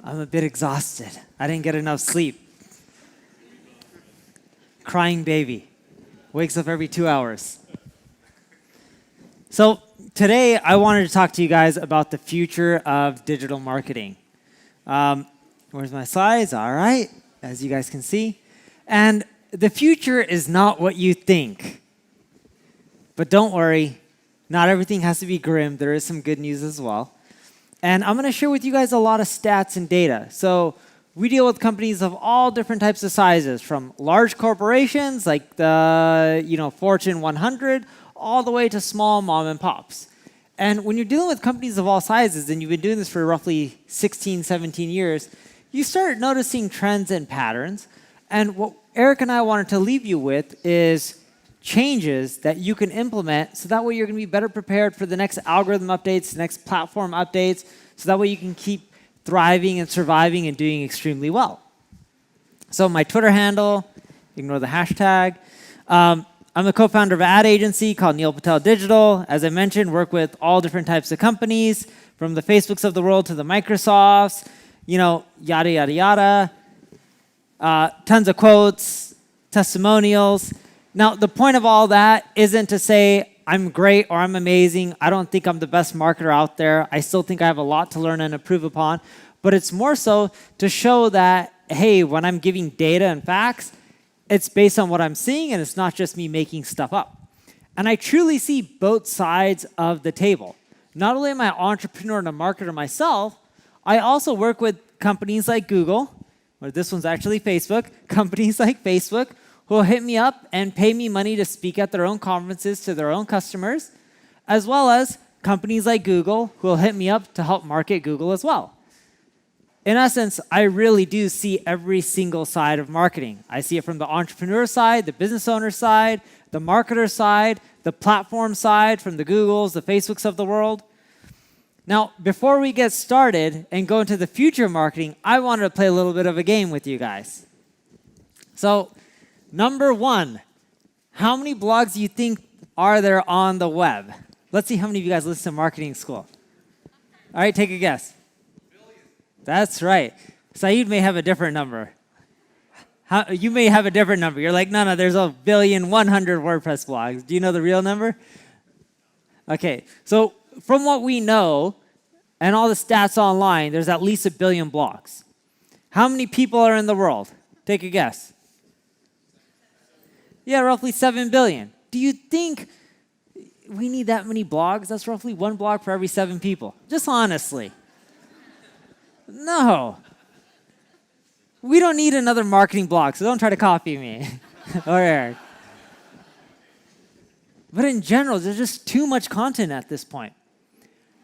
I'm a bit exhausted. I didn't get enough sleep. Crying baby. Wakes up every 2 hours. So today I wanted to talk to you guys about the future of digital marketing. Where's my slides? All right, as you guys can see. And the future is not what you think. But don't worry, not everything has to be grim. There is some good news as well. And I'm going to share with you guys a lot of stats and data. So we deal with companies of all different types of sizes, from large corporations like the Fortune 100, all the way to small mom and pops. And when you're dealing with companies of all sizes, and you've been doing this for roughly 16, 17 years, you start noticing trends and patterns. And what Eric and I wanted to leave you with is changes that you can implement so that way you're going to be better prepared for the next algorithm updates, the next platform updates, so that way you can keep thriving and surviving and doing extremely well. So my Twitter handle, ignore the hashtag. I'm the co-founder of an ad agency called Patel Digital. As I mentioned, work with all different types of companies, from the Facebooks of the world to the Microsofts, yada, yada, yada. Tons of quotes, testimonials. Now, the point of all that isn't to say I'm great or I'm amazing. I don't think I'm the best marketer out there. I still think I have a lot to learn and improve upon. But it's more so to show that, hey, when I'm giving data and facts, it's based on what I'm seeing, and it's not just me making stuff up. And I truly see both sides of the table. Not only am I an entrepreneur and a marketer myself, I also work with companies like Google, or this one's actually Facebook, companies like Facebook, who will hit me up and pay me money to speak at their own conferences to their own customers, as well as companies like Google who will hit me up to help market Google as well. In essence, I really do see every single side of marketing. I see it from the entrepreneur side, the business owner side, the marketer side, the platform side, from the Googles, the Facebooks of the world. Now, before we get started and go into the future of marketing, I wanted to play a little bit of a game with you guys. So, number one, how many blogs do you think are there on the web? Let's see how many of you guys listen to marketing school. All right, take a guess. That's right. Saeed may have a different number. You may have a different number. You're like, no, there's 1,100,000,000 WordPress blogs. Do you know the real number? Okay, so from what we know and all the stats online, there's at least 1 billion blogs. How many people are in the world? Take a guess. Yeah, roughly 7 billion. Do you think we need that many blogs? That's roughly 1 blog for every 7 people. Just honestly. No. We don't need another marketing blog, so don't try to copy me or Eric. But in general, there's just too much content at this point.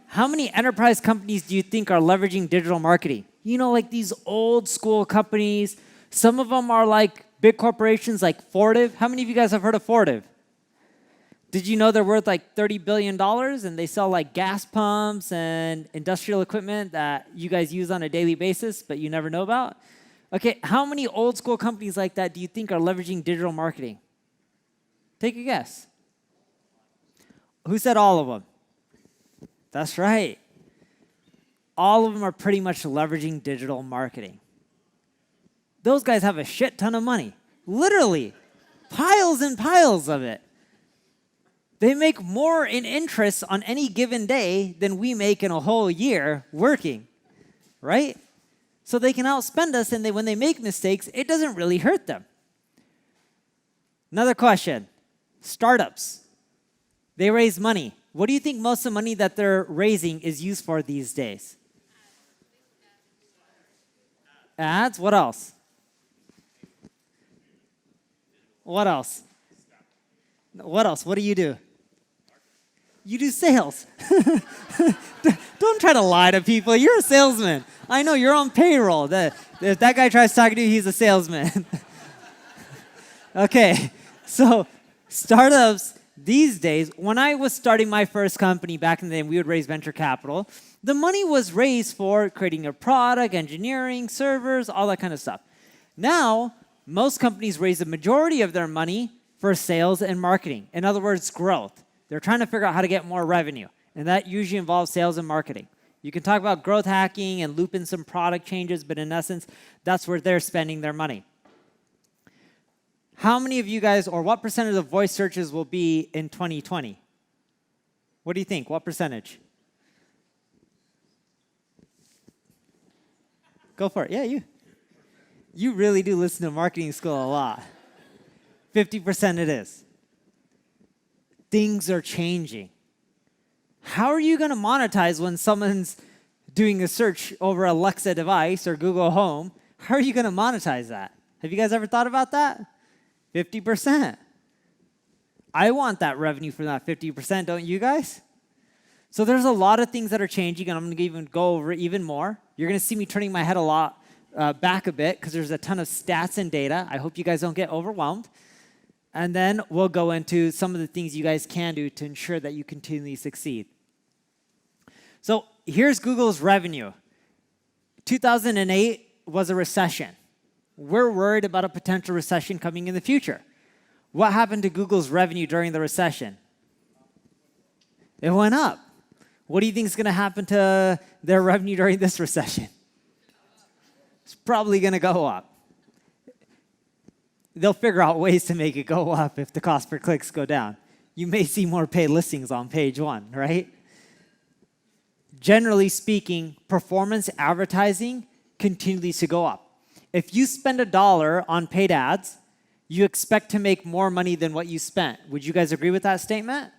How many enterprise companies do you think are leveraging digital marketing? Like these old school companies. Some of them are like big corporations like Fortive. How many of you guys have heard of Fortive? Did you know they're worth like $30 billion and they sell like gas pumps and industrial equipment that you guys use on a daily basis but you never know about? Okay, how many old school companies like that do you think are leveraging digital marketing? Take a guess. Who said all of them? That's right. All of them are pretty much leveraging digital marketing. Those guys have a shit ton of money. Literally, piles and piles of it. They make more in interest on any given day than we make in a whole year working, right? So they can outspend us, and when they make mistakes, it doesn't really hurt them. Another question. Startups. They raise money. What do you think most of the money that they're raising is used for these days? Ads? What else? What else? What else? What do you do? You do sales. Don't try to lie to people. You're a salesman. I know, you're on payroll. If that guy tries talking to you, he's a salesman. Okay, so startups these days, when I was starting my first company back in the day, we would raise venture capital, the money was raised for creating a product, engineering, servers, all that kind of stuff. Now, most companies raise the majority of their money for sales and marketing. In other words, growth. They're trying to figure out how to get more revenue, and that usually involves sales and marketing. You can talk about growth hacking and loop in some product changes, but in essence, that's where they're spending their money. How many of you guys, or what percentage of voice searches will be in 2020? What do you think? What percentage? Go for it. Yeah, you. You really do listen to marketing school a lot. 50% it is. Things are changing. How are you going to monetize when someone's doing a search over Alexa device or Google Home? How are you going to monetize that? Have you guys ever thought about that? 50%. I want that revenue from that 50%, don't you guys? So there's a lot of things that are changing, and I'm going to even go over even more. You're going to see me turning my head a lot back a bit because there's a ton of stats and data. I hope you guys don't get overwhelmed. And then we'll go into some of the things you guys can do to ensure that you continually succeed. So here's Google's revenue. 2008 was a recession. We're worried about a potential recession coming in the future. What happened to Google's revenue during the recession? It went up. What do you think is going to happen to their revenue during this recession? It's probably going to go up. They'll figure out ways to make it go up if the cost per clicks go down. You may see more paid listings on page one, right? Generally speaking, performance advertising continues to go up. If you spend $1 on paid ads, you expect to make more money than what you spent. Would you guys agree with that statement?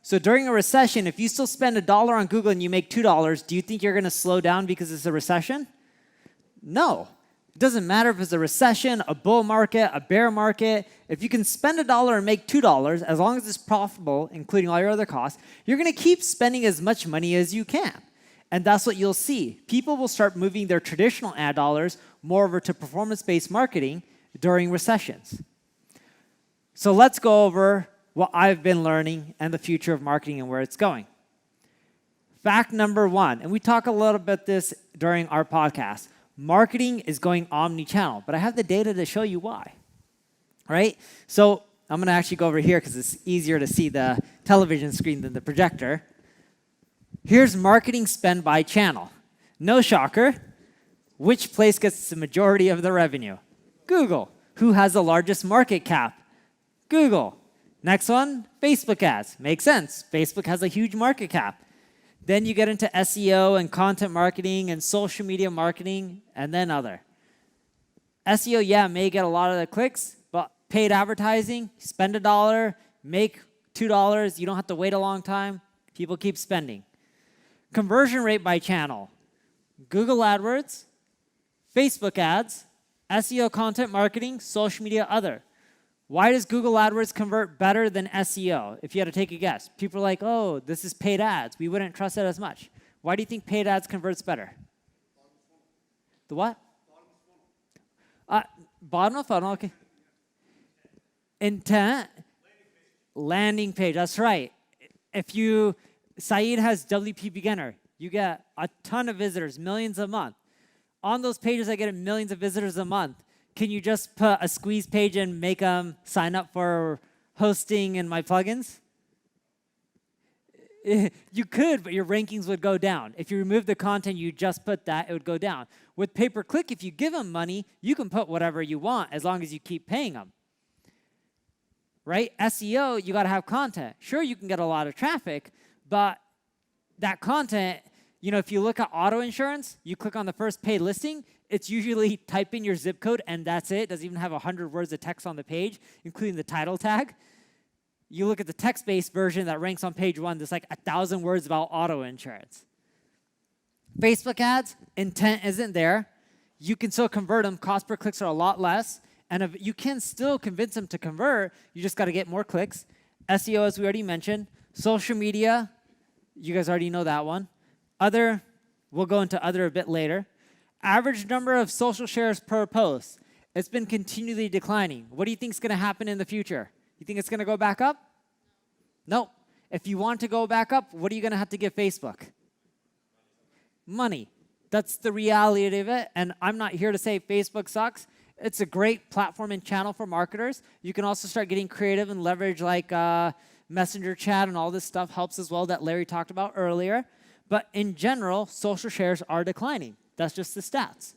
So during a recession, if you still spend $1 on Google and you make $2, do you think you're going to slow down because it's a recession? No. It doesn't matter if it's a recession, a bull market, a bear market. If you can spend $1 and make $2, as long as it's profitable, including all your other costs, you're going to keep spending as much money as you can. And that's what you'll see. People will start moving their traditional ad dollars more over to performance-based marketing during recessions. So let's go over what I've been learning and the future of marketing and where it's going. Fact number one, and we talk a little bit this during our podcast. Marketing is going omni-channel, but I have the data to show you why, right? So I'm going to actually go over here because it's easier to see the television screen than the projector. Here's marketing spend by channel. No shocker. Which place gets the majority of the revenue? Google. Who has the largest market cap? Google. Next one, Facebook ads. Makes sense. Facebook has a huge market cap. Then you get into SEO and content marketing and social media marketing and then other. SEO, yeah, may get a lot of the clicks, but paid advertising, spend $1, make $2. You don't have to wait a long time. People keep spending. Conversion rate by channel. Google AdWords, Facebook ads, SEO content marketing, social media other. Why does Google AdWords convert better than SEO? If you had to take a guess. People are like, oh, this is paid ads. We wouldn't trust it as much. Why do you think paid ads converts better? The what? Bottom of funnel, okay. Intent. Landing page, that's right. If you, Saeed has WP Beginner. You get a ton of visitors, millions a month. On those pages, I get millions of visitors a month. Can you just put a squeeze page and make them sign up for hosting and my plugins? You could, but your rankings would go down. If you remove the content, you just put that, it would go down. With pay-per-click, if you give them money, you can put whatever you want as long as you keep paying them. Right? SEO, you got to have content. Sure, you can get a lot of traffic, but that content, you know, if you look at auto insurance, you click on the first paid listing, it's usually type in your zip code and that's it. It doesn't even have 100 words of text on the page, including the title tag. You look at the text-based version that ranks on page one, there's like 1,000 words about auto insurance. Facebook ads, intent isn't there. You can still convert them. Cost per clicks are a lot less. And if you can still convince them to convert, you just got to get more clicks. SEO, as we already mentioned. Social media, you guys already know that one. Other, we'll go into other a bit later. Average number of social shares per post. It's been continually declining. What do you think is going to happen in the future? You think it's going to go back up? No. If you want to go back up, what are you going to have to give Facebook? Money. That's the reality of it. And I'm not here to say Facebook sucks. It's a great platform and channel for marketers. You can also start getting creative and leverage like messenger chat and all this stuff helps as well that Larry talked about earlier. But in general, social shares are declining. That's just the stats.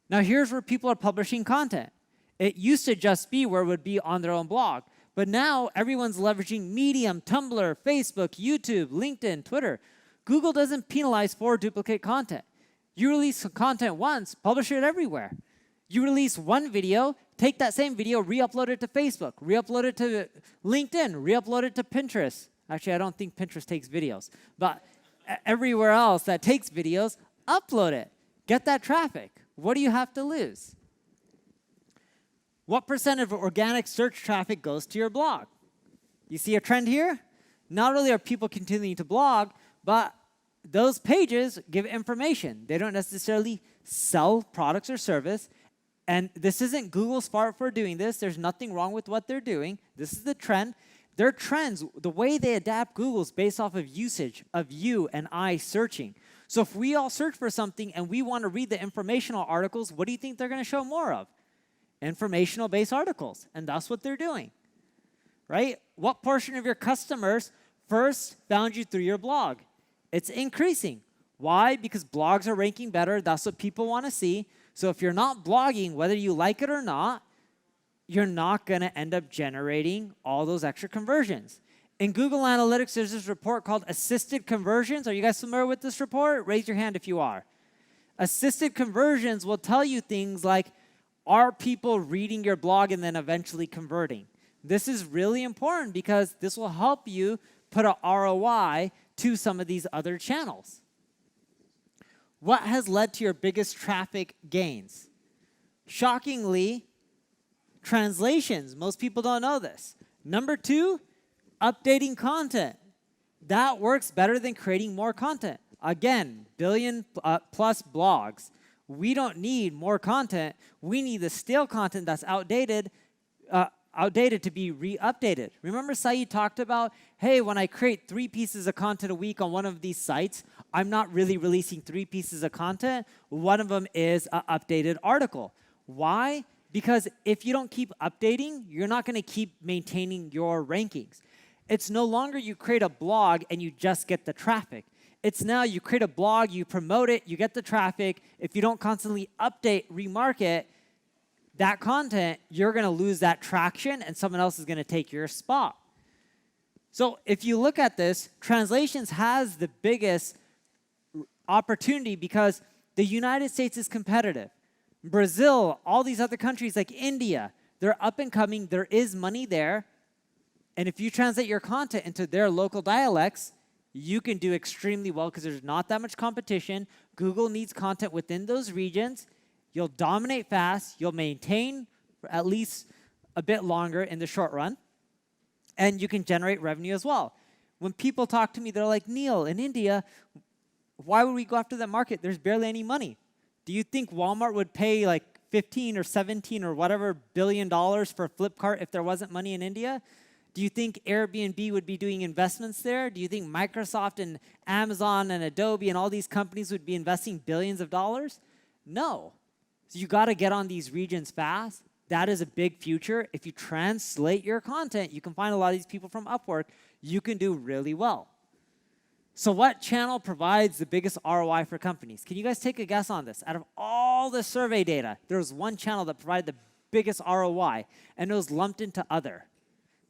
Now here's where people are publishing content. It used to just be where it would be on their own blog. But now everyone's leveraging Medium, Tumblr, Facebook, YouTube, LinkedIn, Twitter. Google doesn't penalize for duplicate content. You release content once, publish it everywhere. You release one video, take that same video, re-upload it to Facebook, re-upload it to LinkedIn, re-upload it to Pinterest. Actually, I don't think Pinterest takes videos. But everywhere else that takes videos, upload it. Get that traffic. What do you have to lose? What % of organic search traffic goes to your blog? You see a trend here? Not only are people continuing to blog, but those pages give information. They don't necessarily sell products or service. And this isn't Google's fault for doing this. There's nothing wrong with what they're doing. This is the trend. Their trends, the way they adapt Google's based off of usage of you and I searching. So if we all search for something and we want to read the informational articles, what do you think they're going to show more of? Informational-based articles. And that's what they're doing, right? What portion of your customers first found you through your blog? It's increasing. Why? Because blogs are ranking better. That's what people want to see. So if you're not blogging, whether you like it or not, you're not going to end up generating all those extra conversions. In Google Analytics, there's this report called Assisted Conversions. Are you guys familiar with this report? Raise your hand if you are. Assisted conversions will tell you things like, are people reading your blog and then eventually converting? This is really important because this will help you put an ROI to some of these other channels. What has led to your biggest traffic gains? Shockingly, translations. Most people don't know this. Number 2, updating content. That works better than creating more content. Again, billion plus blogs. We don't need more content. We need the stale content that's outdated to be re-updated. Remember Saeed talked about, hey, when I create 3 pieces of content a week on one of these sites, I'm not really releasing 3 pieces of content. One of them is an updated article. Why? Because if you don't keep updating, you're not going to keep maintaining your rankings. It's no longer you create a blog and you just get the traffic. It's now you create a blog, you promote it, you get the traffic. If you don't constantly update, remarket that content, you're going to lose that traction and someone else is going to take your spot. So if you look at this, translations has the biggest opportunity because the United States is competitive. Brazil, all these other countries like India, they're up and coming. There is money there. And if you translate your content into their local dialects, you can do extremely well because there's not that much competition. Google needs content within those regions. You'll dominate fast. You'll maintain for at least a bit longer in the short run. And you can generate revenue as well. When people talk to me, they're like, Neil, in India, why would we go after that market? There's barely any money. Do you think Walmart would pay like 15 or 17 or whatever billion dollars for Flipkart if there wasn't money in India? Do you think Airbnb would be doing investments there? Do you think Microsoft and Amazon and Adobe and all these companies would be investing billions of dollars? No. So you got to get on these regions fast. That is a big future. If you translate your content, you can find a lot of these people from Upwork. You can do really well. So what channel provides the biggest ROI for companies? Can you guys take a guess on this? Out of all the survey data, there was one channel that provided the biggest ROI, and it was lumped into other.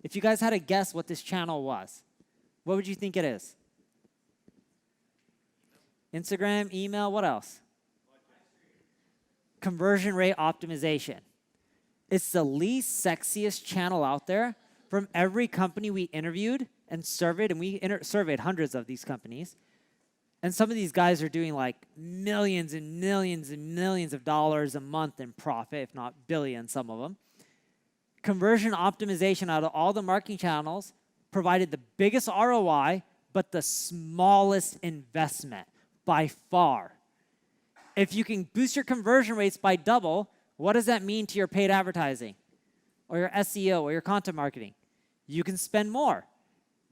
If you guys had to guess what this channel was, what would you think it is? Instagram, email, what else? Conversion rate optimization. It's the least sexiest channel out there. From every company we interviewed and surveyed, and we surveyed hundreds of these companies, and some of these guys are doing like millions and millions and millions of dollars a month in profit, if not billions, some of them. Conversion optimization out of all the marketing channels provided the biggest ROI, but the smallest investment by far. If you can boost your conversion rates by double, what does that mean to your paid advertising or your SEO or your content marketing? You can spend more.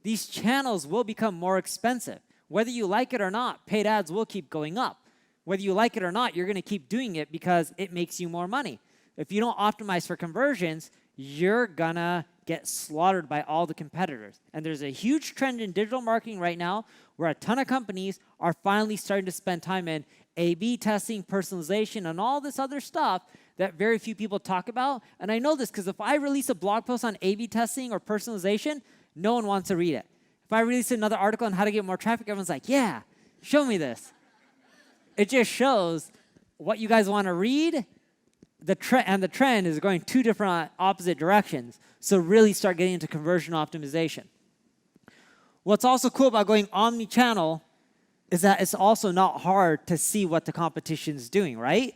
These channels will become more expensive. Whether you like it or not, paid ads will keep going up. Whether you like it or not, you're going to keep doing it because it makes you more money. If you don't optimize for conversions, you're going to get slaughtered by all the competitors. And there's a huge trend in digital marketing right now where a ton of companies are finally starting to spend time in A/B testing, personalization, and all this other stuff that very few people talk about. And I know this because if I release a blog post on A/B testing or personalization, no one wants to read it. If I release another article on how to get more traffic, everyone's like, yeah, show me this. It just shows what you guys want to read, the trend is going two different opposite directions. So really start getting into conversion optimization. What's also cool about going omni-channel is that it's also not hard to see what the competition is doing, right?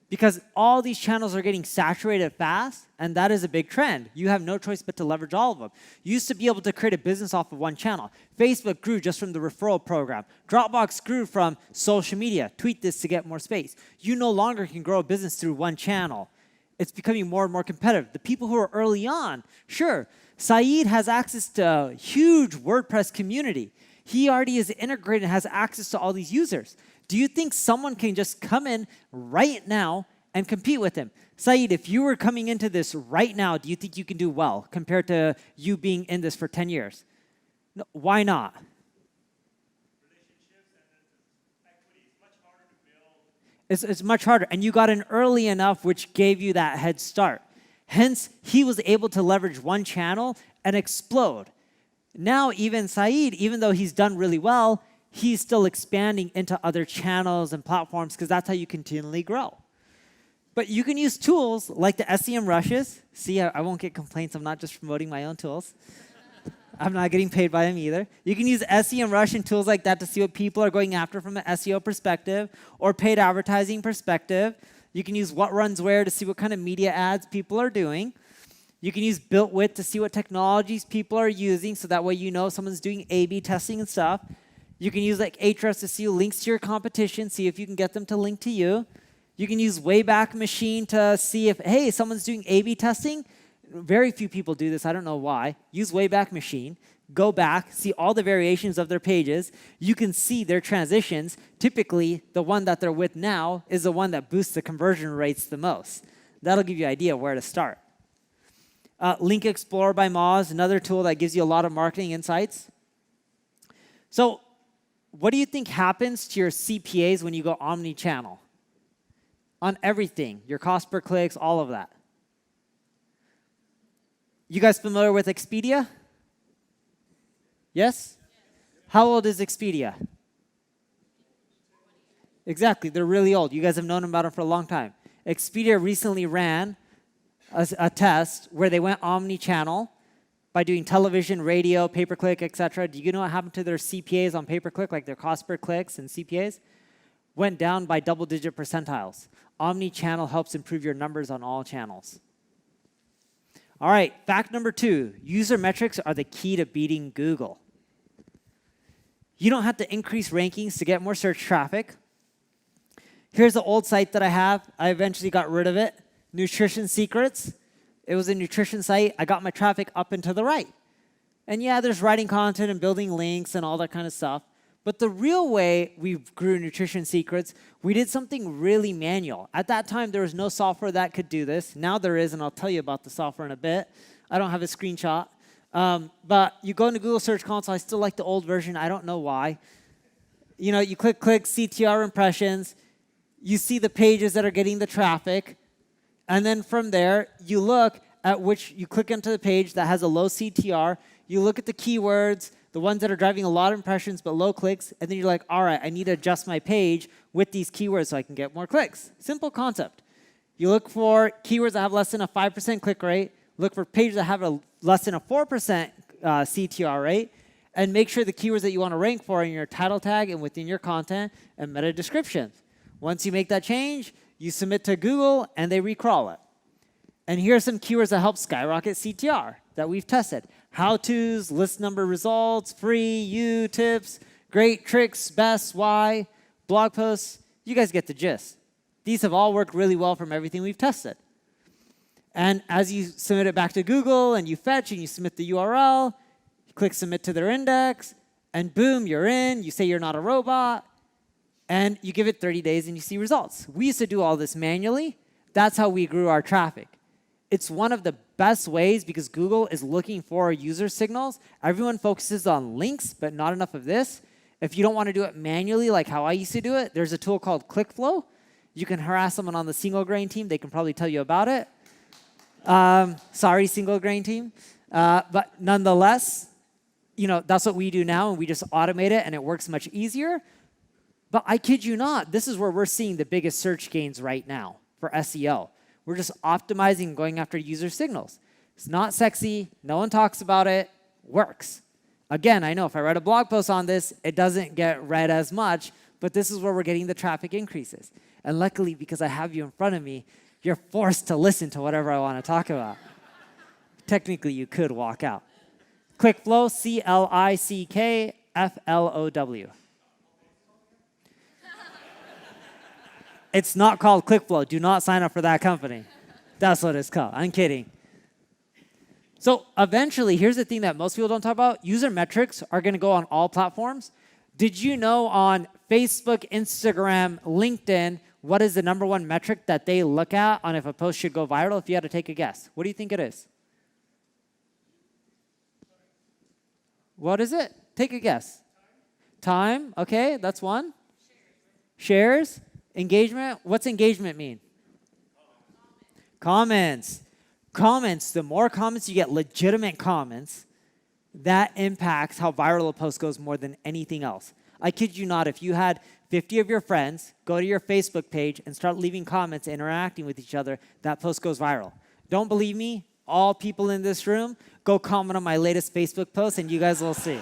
Because all these channels are getting saturated fast, and that is a big trend. You have no choice but to leverage all of them. You used to be able to create a business off of one channel. Facebook grew just from the referral program. Dropbox grew from social media. Tweet this to get more space. You no longer can grow a business through one channel. It's becoming more and more competitive. The people who are early on, sure, Saeed has access to a huge WordPress community. He already is integrated and has access to all these users. Do you think someone can just come in right now and compete with him? Saeed, if you were coming into this right now, do you think you can do well compared to you being in this for 10 years? No, why not? Relationships and equity is much harder to build. It's much harder. And you got in early enough, which gave you that head start. Hence, he was able to leverage one channel and explode. Now, even Saeed, even though he's done really well, he's still expanding into other channels and platforms because that's how you continually grow. But you can use tools like the SEM rushes. See, I won't get complaints. I'm not just promoting my own tools. I'm not getting paid by them either. You can use SEM rush and tools like that to see what people are going after from an SEO perspective or paid advertising perspective. You can use what runs where to see what kind of media ads people are doing. You can use BuiltWith to see what technologies people are using so that way you know someone's doing A/B testing and stuff. You can use like Ahrefs to see links to your competition, see if you can get them to link to you. You can use Wayback Machine to see if, hey, someone's doing A/B testing. Very few people do this. I don't know why. Use Wayback Machine. Go back, see all the variations of their pages. You can see their transitions. Typically, the one that they're with now is the one that boosts the conversion rates the most. That'll give you an idea where to start. Link Explorer by Moz, another tool that gives you a lot of marketing insights. So what do you think happens to your CPAs when you go omni-channel? On everything, your cost per clicks, all of that. You guys familiar with Expedia? Yes? How old is Expedia? Exactly, they're really old. You guys have known about them for a long time. Expedia recently ran a test where they went omni-channel by doing television, radio, pay-per-click, etc. Do you know what happened to their CPAs on pay-per-click, like their cost per clicks and CPAs? Went down by double-digit percentiles. Omni-channel helps improve your numbers on all channels. All right, fact number 2, user metrics are the key to beating Google. You don't have to increase rankings to get more search traffic. Here's the old site that I have. I eventually got rid of it. Nutrition Secrets. It was a nutrition site. I got my traffic up and to the right. And yeah, there's writing content and building links and all that kind of stuff. But the real way we grew Nutrition Secrets, we did something really manual. At that time, there was no software that could do this. Now there is, and I'll tell you about the software in a bit. I don't have a screenshot. But you go into Google Search Console. I still like the old version. I don't know why. You know, you click CTR impressions. You see the pages that are getting the traffic. And then from there, you look at which you click into the page that has a low CTR. You look at the keywords, the ones that are driving a lot of impressions but low clicks, and then you're like, all right, I need to adjust my page with these keywords so I can get more clicks. Simple concept. You look for keywords that have less than a 5% click rate, look for pages that have a less than a 4% CTR rate, and make sure the keywords that you want to rank for are in your title tag and within your content and meta descriptions. Once you make that change, you submit to Google, and they recrawl it. And here are some keywords that help skyrocket CTR that we've tested. How-tos, list number results, free, you, tips, great tricks, best, why, blog posts. You guys get the gist. These have all worked really well from everything we've tested. And as you submit it back to Google, and you fetch, and you submit the URL, you click Submit to their index, and boom, you're in. You say you're not a robot. And you give it 30 days and you see results. We used to do all this manually. That's how we grew our traffic. It's one of the best ways because Google is looking for user signals. Everyone focuses on links, but not enough of this. If you don't want to do it manually like how I used to do it, there's a tool called ClickFlow. You can harass someone on the single grain team. They can probably tell you about it. Sorry, single grain team. But nonetheless, that's what we do now, and we just automate it, and it works much easier. But I kid you not, this is where we're seeing the biggest search gains right now for SEO. We're just optimizing and going after user signals. It's not sexy. No one talks about it. Works. Again, I know if I write a blog post on this, it doesn't get read as much, but this is where we're getting the traffic increases. And luckily, because I have you in front of me, you're forced to listen to whatever I want to talk about. Technically, you could walk out. ClickFlow, ClickFlow. It's not called ClickFlow. Do not sign up for that company. That's what it's called. I'm kidding. So eventually, here's the thing that most people don't talk about. User metrics are going to go on all platforms. Did you know on Facebook, Instagram, LinkedIn, what is the #1 metric that they look at on if a post should go viral? If you had to take a guess, what do you think it is? What is it? Take a guess. Time. Okay, that's one. Shares. Engagement. What's engagement mean? Comments. Comments. The more comments you get, legitimate comments, that impacts how viral a post goes more than anything else. I kid you not, if you had 50 of your friends go to your Facebook page and start leaving comments, interacting with each other, that post goes viral. Don't believe me? All people in this room, go comment on my latest Facebook post and you guys will see.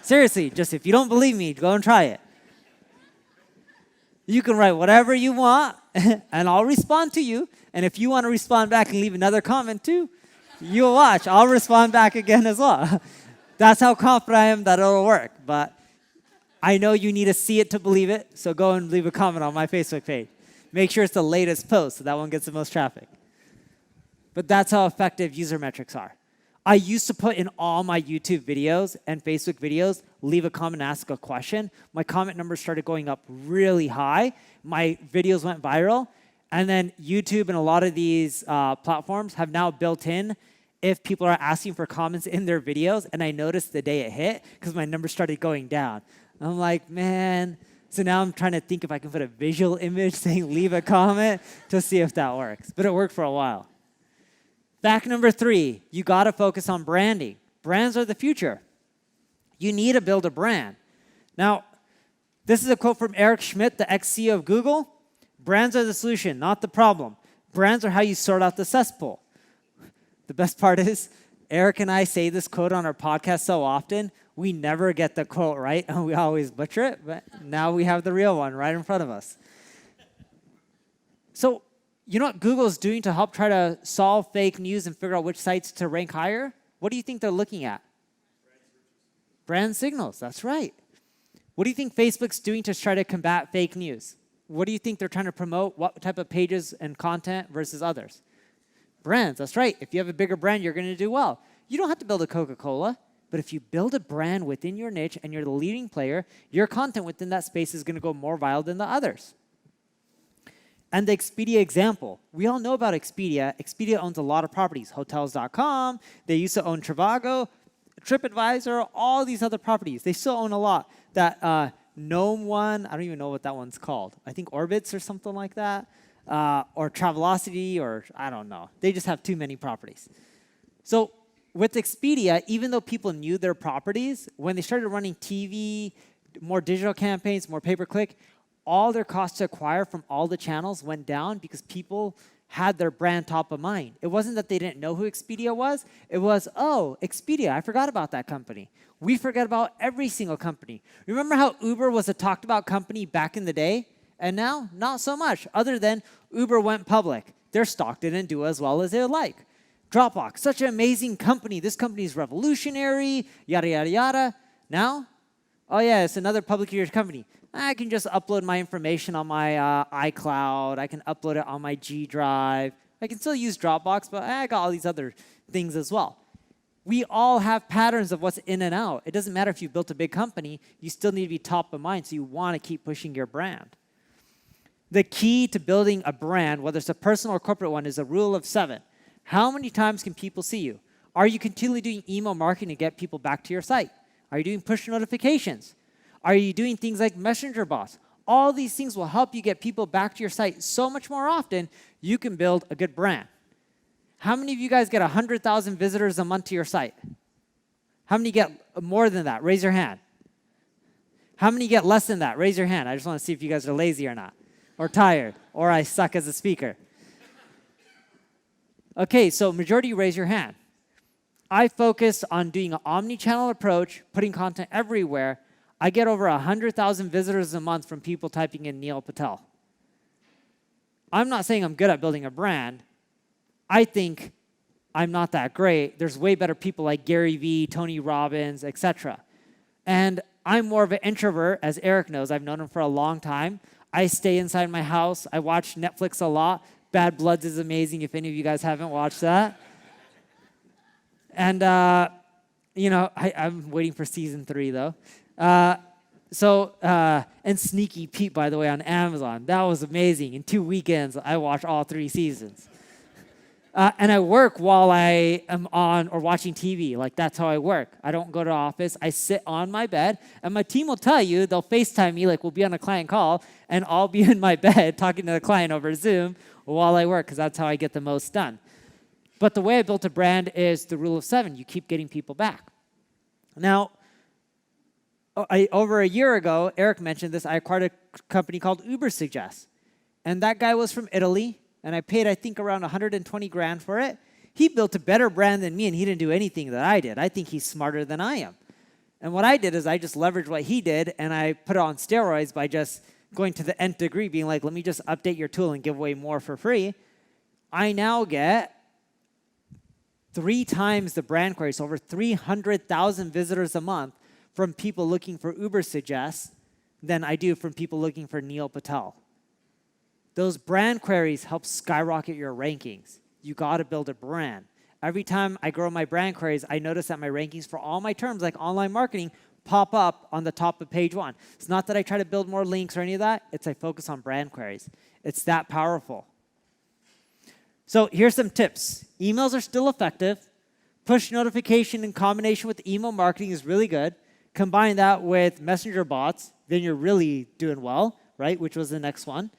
Seriously, just if you don't believe me, go and try it. You can write whatever you want, and I'll respond to you. And if you want to respond back and leave another comment too, you'll watch. I'll respond back again as well. That's how confident I am that it'll work. But I know you need to see it to believe it, so go and leave a comment on my Facebook page. Make sure it's the latest post, so that one gets the most traffic. But that's how effective user metrics are. I used to put in all my YouTube videos and Facebook videos, leave a comment, ask a question. My comment numbers started going up really high. My videos went viral. And then YouTube and a lot of these platforms have now built in if people are asking for comments in their videos. And I noticed the day it hit because my numbers started going down. I'm like, man. So now I'm trying to think if I can put a visual image saying leave a comment to see if that works. But it worked for a while. Fact number 3, you got to focus on branding. Brands are the future. You need to build a brand. Now, this is a quote from Eric Schmidt, the ex-CEO of Google. Brands are the solution, not the problem. Brands are how you sort out the cesspool. The best part is, Eric and I say this quote on our podcast so often, we never get the quote right, and we always butcher it, but now we have the real one right in front of us. So, you know what Google is doing to help try to solve fake news and figure out which sites to rank higher? What do you think they're looking at? Brand signals, that's right. What do you think Facebook's doing to try to combat fake news? What do you think they're trying to promote? What type of pages and content versus others? Brands, that's right. If you have a bigger brand, you're going to do well. You don't have to build a Coca-Cola, but if you build a brand within your niche and you're the leading player, your content within that space is going to go more viral than the others. And the Expedia example. We all know about Expedia. Expedia owns a lot of properties. Hotels.com. They used to own Trivago, TripAdvisor, all these other properties. They still own a lot. That Gnome one, I don't even know what that one's called. I think Orbitz or something like that. Or Travelocity, or I don't know. They just have too many properties. So with Expedia, even though people knew their properties, when they started running TV, more digital campaigns, more pay-per-click, all their costs to acquire from all the channels went down because people had their brand top of mind. It wasn't that they didn't know who Expedia was. It was, oh, Expedia, I forgot about that company. We forget about every single company. Remember how Uber was a talked about company back in the day? And now, not so much, other than Uber went public. Their stock didn't do as well as they would like. Dropbox, such an amazing company. This company is revolutionary, yada, yada, yada. Now, oh yeah, it's another publicly traded company. I can just upload my information on my iCloud. I can upload it on my G Drive. I can still use Dropbox, but I got all these other things as well. We all have patterns of what's in and out. It doesn't matter if you built a big company. You still need to be top of mind, so you want to keep pushing your brand. The key to building a brand, whether it's a personal or corporate one, is a rule of 7. How many times can people see you? Are you continually doing email marketing to get people back to your site? Are you doing push notifications? Are you doing things like messenger bots? All these things will help you get people back to your site so much more often. You can build a good brand. How many of you guys get 100,000 visitors a month to your site? How many get more than that? Raise your hand. How many get less than that? Raise your hand. I just want to see if you guys are lazy or not, or tired, or I suck as a speaker. Okay, so majority raise your hand. I focus on doing an omni-channel approach, putting content everywhere. I get over 100,000 visitors a month from people typing in Neil Patel. I'm not saying I'm good at building a brand. I think I'm not that great. There's way better people like Gary Vee, Tony Robbins, etc. And I'm more of an introvert, as Eric knows. I've known him for a long time. I stay inside my house. I watch Netflix a lot. Bad Bloods is amazing if any of you guys haven't watched that. And, I'm waiting for season 3, though. And Sneaky Pete, by the way, on Amazon. That was amazing. In 2 weekends, I watched all 3 seasons. And I work while I am on or watching TV. Like, that's how I work. I don't go to the office. I sit on my bed. And my team will tell you, they'll FaceTime me, like we'll be on a client call, and I'll be in my bed talking to the client over Zoom while I work, because that's how I get the most done. But the way I built a brand is the rule of 7. You keep getting people back. Now, over a year ago, Eric mentioned this, I acquired a company called Uber Suggest. And that guy was from Italy. And I paid, I think, around 120 grand for it. He built a better brand than me, and he didn't do anything that I did. I think he's smarter than I am. And what I did is I just leveraged what he did, and I put it on steroids by just going to the nth degree, being like, let me just update your tool and give away more for free. I now get 3 times the brand queries, over 300,000 visitors a month from people looking for Uber Suggest than I do from people looking for Neil Patel. Those brand queries help skyrocket your rankings. You got to build a brand. Every time I grow my brand queries, I notice that my rankings for all my terms, like online marketing, pop up on the top of page 1. It's not that I try to build more links or any of that. It's I focus on brand queries. It's that powerful. So here's some tips. Emails are still effective. Push notification in combination with email marketing is really good. Combine that with messenger bots, then you're really doing well, right? Which was the next one.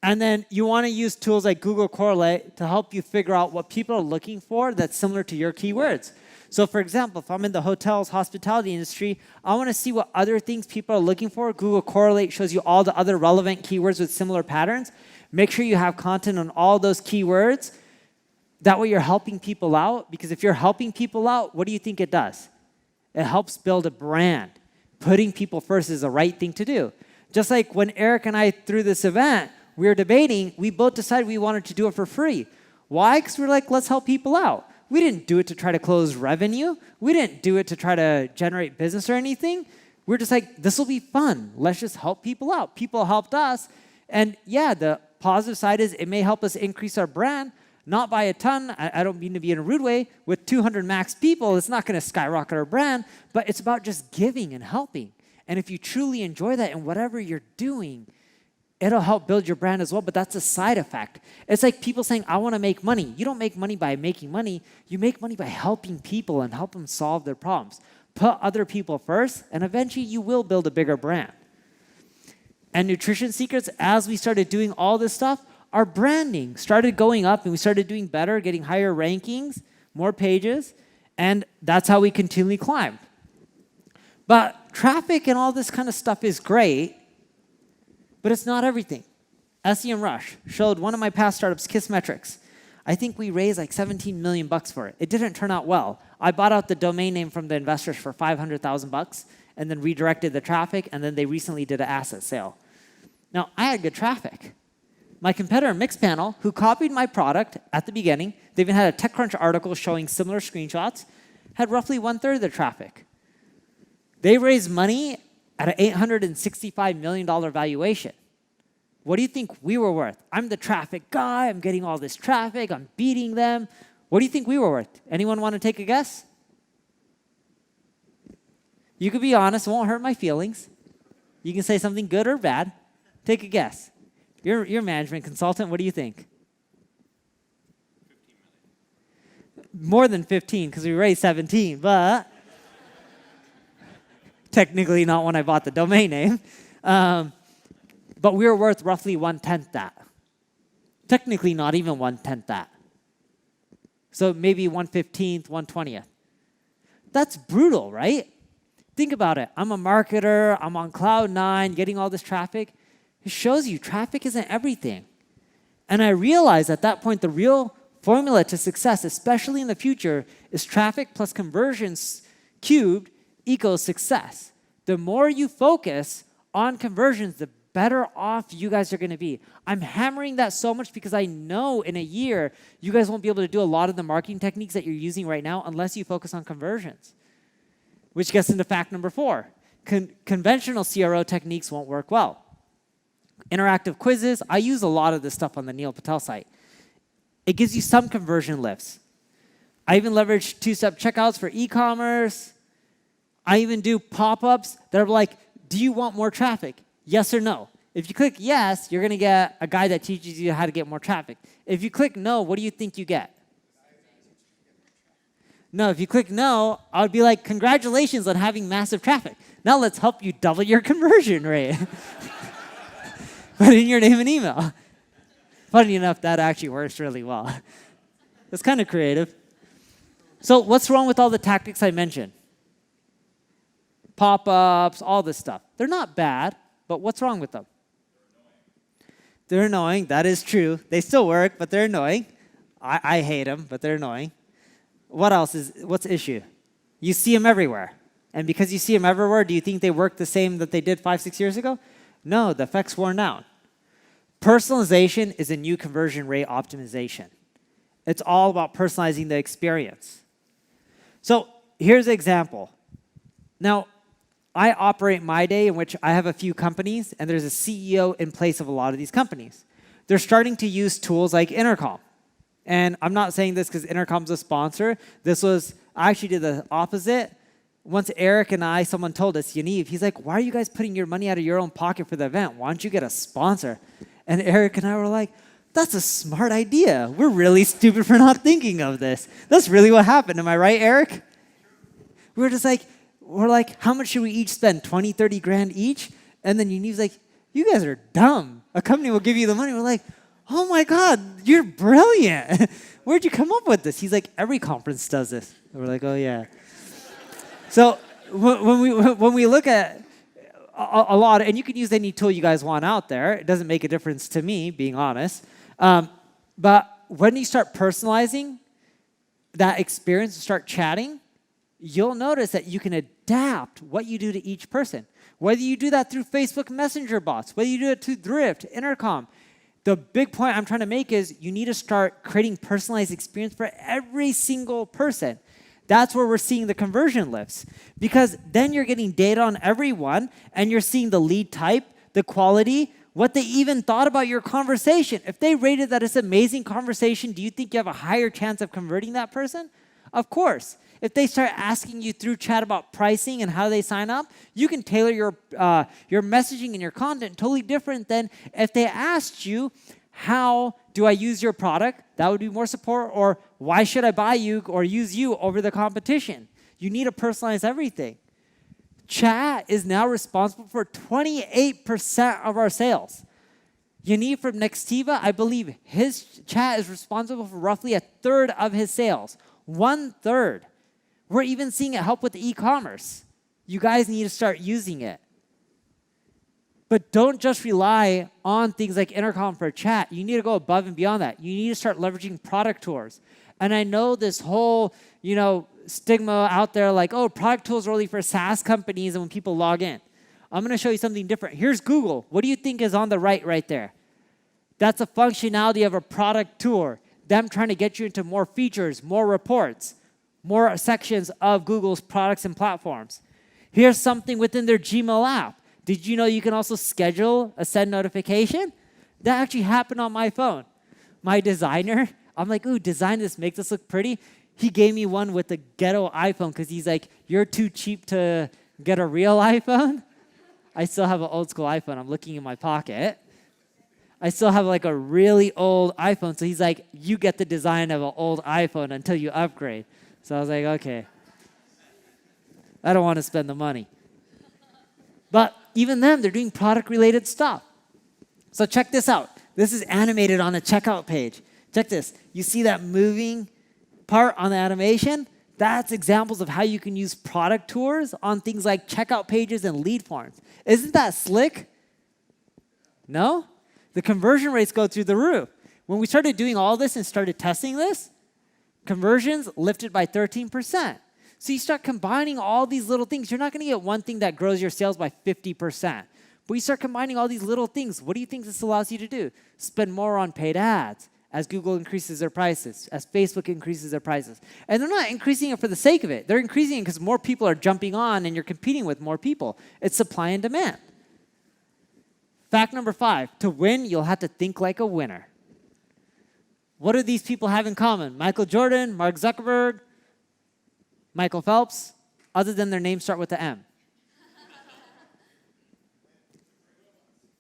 And then you want to use tools like Google Correlate to help you figure out what people are looking for that's similar to your keywords. So for example, if I'm in the hotels, hospitality industry, I want to see what other things people are looking for. Google Correlate shows you all the other relevant keywords with similar patterns. Make sure you have content on all those keywords. That way you're helping people out, because if you're helping people out, what do you think it does? It helps build a brand. Putting people first is the right thing to do. Just like when Eric and I threw this event, we were debating, we both decided we wanted to do it for free. Why? Because we're like, let's help people out. We didn't do it to try to close revenue. We didn't do it to try to generate business or anything. We're just like, this will be fun. Let's just help people out. People helped us. And yeah, the positive side is it may help us increase our brand, not by a ton. I don't mean to be in a rude way. With 200 max people, it's not going to skyrocket our brand, but it's about just giving and helping. And if you truly enjoy that in whatever you're doing, it'll help build your brand as well, but that's a side effect. It's like people saying, I want to make money. You don't make money by making money. You make money by helping people and help them solve their problems. Put other people first, and eventually you will build a bigger brand. And Nutrition Secrets, as we started doing all this stuff, our branding started going up, and we started doing better, getting higher rankings, more pages, and that's how we continually climbed. But traffic and all this kind of stuff is great, but it's not everything. SEMrush showed one of my past startups, Kissmetrics. I think we raised like 17 million bucks for it. It didn't turn out well. I bought out the domain name from the investors for 500,000 bucks and then redirected the traffic, and then they recently did an asset sale. Now, I had good traffic. My competitor, Mixpanel, who copied my product at the beginning, they even had a TechCrunch article showing similar screenshots, had roughly 1/3 of the traffic. They raised money at an $865 million valuation. What do you think we were worth? I'm the traffic guy. I'm getting all this traffic. I'm beating them. What do you think we were worth? Anyone want to take a guess? You could be honest. It won't hurt my feelings. You can say something good or bad. Take a guess. You're a management consultant. What do you think? more than 15 because we raised 17, but technically not when I bought the domain name. But we were worth roughly 1/10 that. Technically not even 1/10 that. So maybe 1/15th, 1/20th. That's brutal, right? Think about it. I'm a marketer. I'm on cloud 9, getting all this traffic. It shows you traffic isn't everything. And I realized at that point the real formula to success, especially in the future, is traffic plus conversions cubed equals success. The more you focus on conversions, the better off you guys are going to be. I'm hammering that so much because I know in a year you guys won't be able to do a lot of the marketing techniques that you're using right now unless you focus on conversions. Which gets into fact number 4. Conventional CRO techniques won't work well. Interactive quizzes, I use a lot of this stuff on the Neil Patel site. It gives you some conversion lifts. I even leverage 2-step checkouts for e-commerce. I even do pop-ups that are like, do you want more traffic? Yes or no? If you click yes, you're going to get a guide that teaches you how to get more traffic. If you click no, what do you think you get? No, if you click no, I would be like, congratulations on having massive traffic. Now let's help you double your conversion rate. Put in your name and email. Funny enough, that actually works really well. It's kind of creative. So what's wrong with all the tactics I mentioned? Pop-ups, all this stuff. They're not bad, but what's wrong with them? They're annoying. That is true. They still work, but they're annoying. I hate them, but they're annoying. What's the issue? You see them everywhere. And because you see them everywhere, do you think they work the same that they did 5-6 years ago? No, the effect's worn down. Personalization is a new conversion rate optimization. It's all about personalizing the experience. So here's an example. Now, I operate my day in which I have a few companies, and there's a CEO in place of a lot of these companies. They're starting to use tools like Intercom. And I'm not saying this because Intercom's a sponsor. I actually did the opposite. Once Eric and someone told us, Yaniv, he's like, why are you guys putting your money out of your own pocket for the event? Why don't you get a sponsor? And Eric and I were like, that's a smart idea. We're really stupid for not thinking of this. That's really what happened. Am I right, Eric? We're like, how much should we each spend? 20, 30 grand each? And then Yaniv's like, you guys are dumb. A company will give you the money. We're like, oh my God, you're brilliant. Where'd you come up with this? He's like, every conference does this. And we're like, oh yeah. So when we look at a lot, and you can use any tool you guys want out there. It doesn't make a difference to me, being honest. But when you start personalizing that experience and start chatting, you'll notice that you can adapt what you do to each person. Whether you do that through Facebook Messenger bots, whether you do it through Drift, Intercom, the big point I'm trying to make is you need to start creating personalized experience for every single person. That's where we're seeing the conversion lifts. Because then you're getting data on everyone, and you're seeing the lead type, the quality, what they even thought about your conversation. If they rated that it's an amazing conversation, do you think you have a higher chance of converting that person? Of course. If they start asking you through chat about pricing and how they sign up, you can tailor your messaging and your content totally different than if they asked you, how do I use your product? That would be more support. Or why should I buy you or use you over the competition? You need to personalize everything. Chat is now responsible for 28% of our sales. Yaniv from Nextiva, I believe his chat is responsible for roughly 1/3 of his sales. 1/3. We're even seeing it help with e-commerce. You guys need to start using it. But don't just rely on things like Intercom for chat. You need to go above and beyond that. You need to start leveraging product tours. And I know this whole, stigma out there like, oh, product tools are only for SaaS companies and when people log in. I'm going to show you something different. Here's Google. What do you think is on the right there? That's a functionality of a product tour. Them trying to get you into more features, more reports, more sections of Google's products and platforms. Here's something within their Gmail app. Did you know you can also schedule a send notification? That actually happened on my phone. My designer, I'm like, ooh, design this, make this look pretty. He gave me one with a ghetto iPhone because he's like, you're too cheap to get a real iPhone. I still have an old school iPhone. I'm looking in my pocket. I still have like a really old iPhone. So he's like, you get the design of an old iPhone until you upgrade. So I was like, okay. I don't want to spend the money. But even them, they're doing product-related stuff. So check this out. This is animated on a checkout page. Check this. You see that moving part on the animation? That's examples of how you can use product tours on things like checkout pages and lead forms. Isn't that slick? No? The conversion rates go through the roof. When we started doing all this and started testing this, conversions lifted by 13%. So you start combining all these little things. You're not going to get one thing that grows your sales by 50%. But you start combining all these little things. What do you think this allows you to do? Spend more on paid ads as Google increases their prices, as Facebook increases their prices. And they're not increasing it for the sake of it. They're increasing it because more people are jumping on and you're competing with more people. It's supply and demand. Fact number 5, to win, you'll have to think like a winner. What do these people have in common? Michael Jordan, Mark Zuckerberg, Michael Phelps, other than their names start with the M.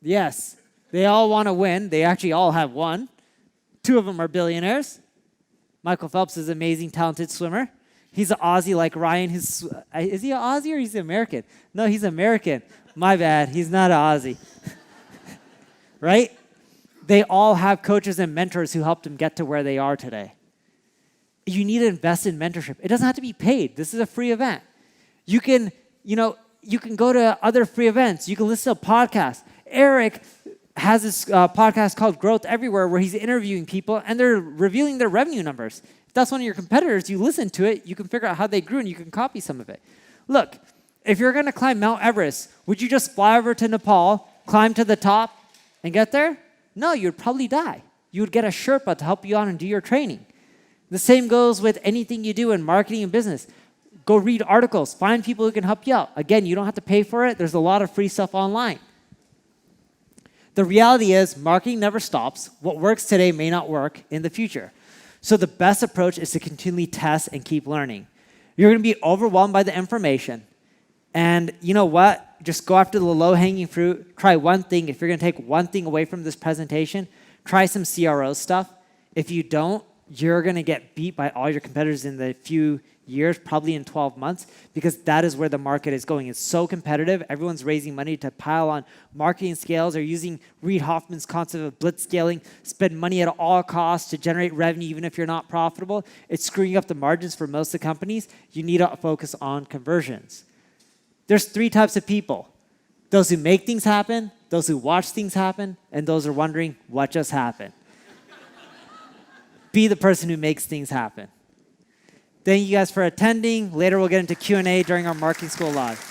Yes, they all want to win. They actually all have won. 2 of them are billionaires. Michael Phelps is an amazing, talented swimmer. He's an Aussie like Ryan. Is he an Aussie or he's American? No, he's American. My bad. He's not an Aussie. Right? They all have coaches and mentors who helped them get to where they are today. You need to invest in mentorship. It doesn't have to be paid. This is a free event. You can go to other free events. You can listen to podcasts. Eric has this podcast called Growth Everywhere where he's interviewing people and they're revealing their revenue numbers. If that's one of your competitors, you listen to it, you can figure out how they grew and you can copy some of it. Look, if you're going to climb Mount Everest, would you just fly over to Nepal, climb to the top, and get there? No, you'd probably die. You would get a Sherpa to help you out and do your training. The same goes with anything you do in marketing and business. Go read articles. Find people who can help you out. Again, you don't have to pay for it. There's a lot of free stuff online. The reality is marketing never stops. What works today may not work in the future. So the best approach is to continually test and keep learning. You're going to be overwhelmed by the information. And you know what? Just go after the low-hanging fruit. Try one thing. If you're going to take one thing away from this presentation, try some CRO stuff. If you don't, you're going to get beat by all your competitors in the few years, probably in 12 months, because that is where the market is going. It's so competitive. Everyone's raising money to pile on marketing scales or using Reid Hoffman's concept of blitz scaling, spend money at all costs to generate revenue even if you're not profitable. It's screwing up the margins for most of the companies. You need to focus on conversions. There's 3 types of people. Those who make things happen, those who watch things happen, and those who are wondering what just happened. Be the person who makes things happen. Thank you guys for attending. Later we'll get into Q&A during our Marketing School Live.